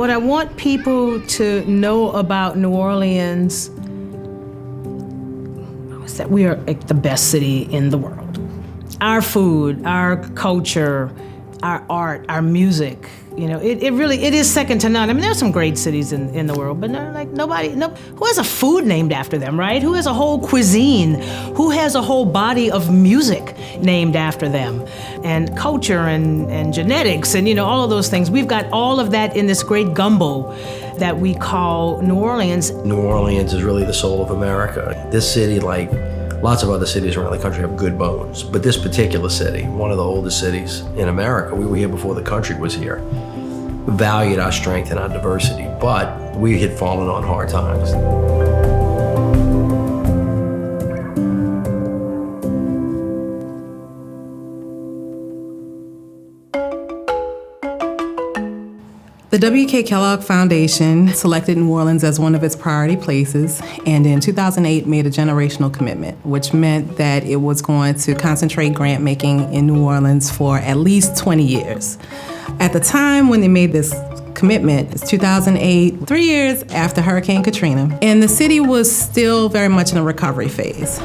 What I want people to know about New Orleans is that we are like the best city in the world. Our food, our culture, our art, our music, it is second to none. I mean, there's some great cities in the world, but who has a food named after them, right? Who has a whole cuisine? Who has a whole body of music named after them? And culture and genetics and, all of those things. We've got all of that in this great gumbo that we call New Orleans. New Orleans is really the soul of America. This city, like lots of other cities around the country, have good bones. But this particular city, one of the oldest cities in America, we were here before the country was here, valued our strength and our diversity, but we had fallen on hard times. The W.K. Kellogg Foundation selected New Orleans as one of its priority places, and in 2008 made a generational commitment, which meant that it was going to concentrate grant making in New Orleans for at least 20 years. At the time when they made this commitment, it's 2008, 3 years after Hurricane Katrina, and the city was still very much in a recovery phase.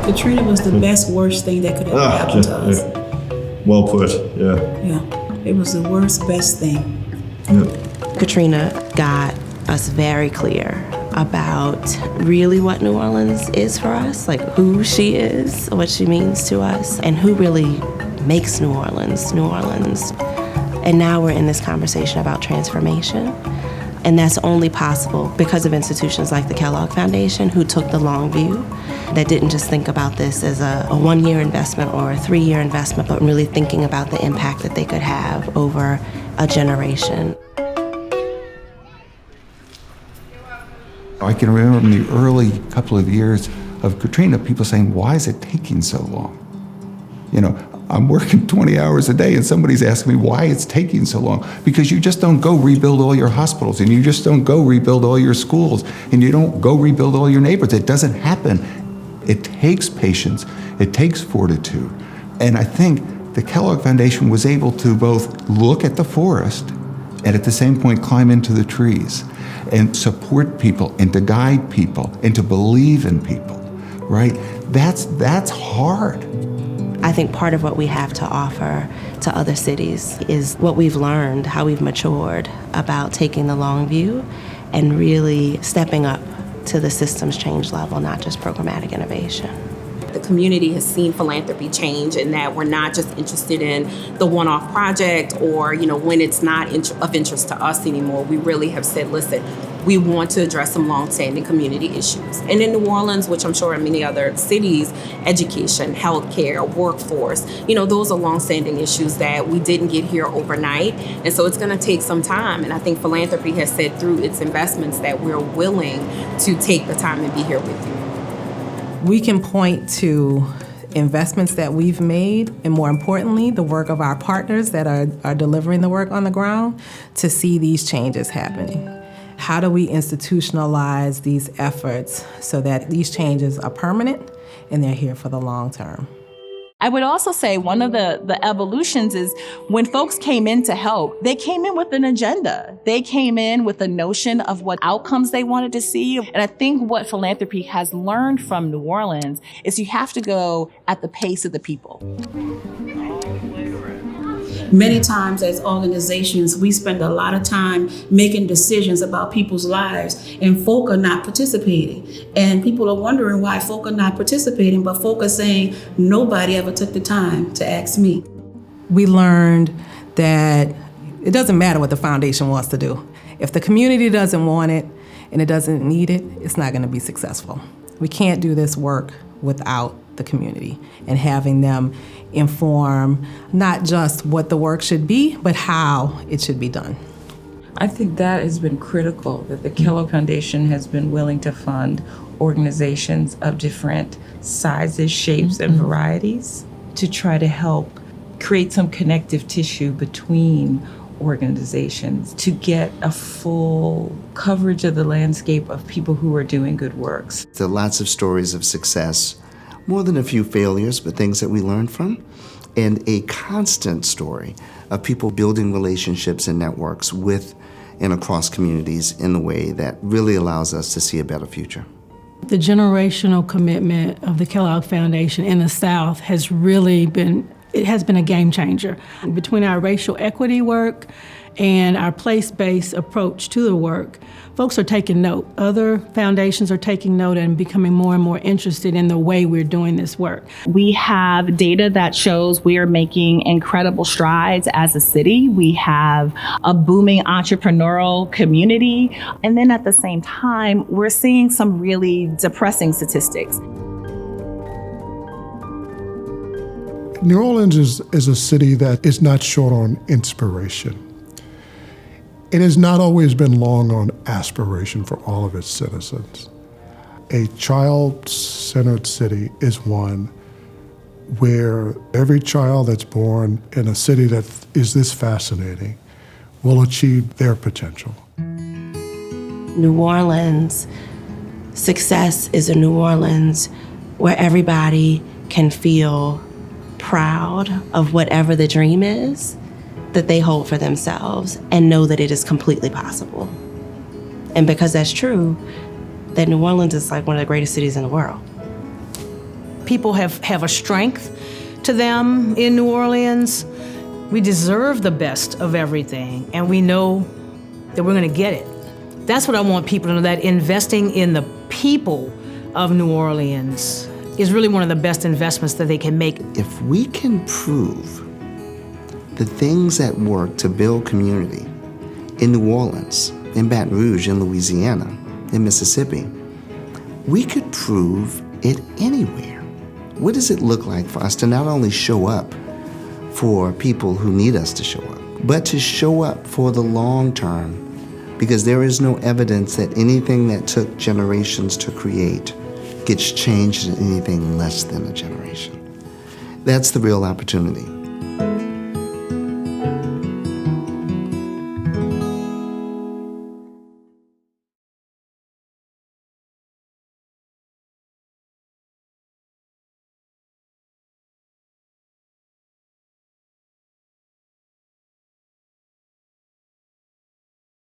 Katrina was the best, worst thing that could ever happen to us. Yeah. Well put, yeah. Yeah. It was the worst, best thing. Yeah. Katrina got us very clear about really what New Orleans is for us, like who she is, what she means to us, and who really makes New Orleans, New Orleans. And now we're in this conversation about transformation. And that's only possible because of institutions like the Kellogg Foundation, who took the long view, that didn't just think about this as a 1-year investment or a 3-year investment, but really thinking about the impact that they could have over a generation. I can remember in the early couple of years of Katrina, people saying, why is it taking so long? I'm working 20 hours a day and somebody's asking me why it's taking so long. Because you just don't go rebuild all your hospitals, and you just don't go rebuild all your schools, and you don't go rebuild all your neighborhoods. It doesn't happen. It takes patience, it takes fortitude. And I think the Kellogg Foundation was able to both look at the forest and at the same point climb into the trees and support people and to guide people and to believe in people, right? That's hard. I think part of what we have to offer to other cities is what we've learned, how we've matured about taking the long view and really stepping up to the systems change level, not just programmatic innovation. The community has seen philanthropy change, and that we're not just interested in the one-off project or, when it's not of interest to us anymore. We really have said, listen, we want to address some long-standing community issues. And in New Orleans, which I'm sure in many other cities, education, healthcare, workforce, those are long-standing issues that we didn't get here overnight. And so it's going to take some time. And I think philanthropy has said through its investments that we're willing to take the time and be here with you. We can point to investments that we've made, and more importantly, the work of our partners that are delivering the work on the ground to see these changes happening. How do we institutionalize these efforts so that these changes are permanent and they're here for the long term? I would also say one of the evolutions is when folks came in to help, they came in with an agenda. They came in with a notion of what outcomes they wanted to see. And I think what philanthropy has learned from New Orleans is you have to go at the pace of the people. Many times as organizations, we spend a lot of time making decisions about people's lives, and folk are not participating. And people are wondering why folk are not participating, but folk are saying, nobody ever took the time to ask me. We learned that it doesn't matter what the foundation wants to do. If the community doesn't want it and it doesn't need it, it's not going to be successful. We can't do this work without the community and having them inform not just what the work should be, but how it should be done. I think that has been critical, that the Kellogg Foundation has been willing to fund organizations of different sizes, shapes, and varieties to try to help create some connective tissue between organizations to get a full coverage of the landscape of people who are doing good works. There are lots of stories of success, more than a few failures, but things that we learned from. and a constant story of people building relationships and networks with and across communities in a way that really allows us to see a better future. The generational commitment of the Kellogg Foundation in the South has really been a game changer. Between our racial equity work and our place-based approach to the work, folks are taking note. Other foundations are taking note and becoming more and more interested in the way we're doing this work. We have data that shows we are making incredible strides as a city. We have a booming entrepreneurial community. And then at the same time, we're seeing some really depressing statistics. New Orleans is a city that is not short on inspiration. It has not always been long on aspiration for all of its citizens. A child-centered city is one where every child that's born in a city that is this fascinating will achieve their potential. New Orleans, success is a New Orleans where everybody can feel proud of whatever the dream is that they hold for themselves and know that it is completely possible. And because that's true, that New Orleans is like one of the greatest cities in the world. People have a strength to them in New Orleans. We deserve the best of everything, and we know that we're gonna get it. That's what I want people to know, that investing in the people of New Orleans is really one of the best investments that they can make. If we can prove the things that work to build community in New Orleans, in Baton Rouge, in Louisiana, in Mississippi, we could prove it anywhere. What does it look like for us to not only show up for people who need us to show up, but to show up for the long term? Because there is no evidence that anything that took generations to create gets changed in anything less than a generation. That's the real opportunity.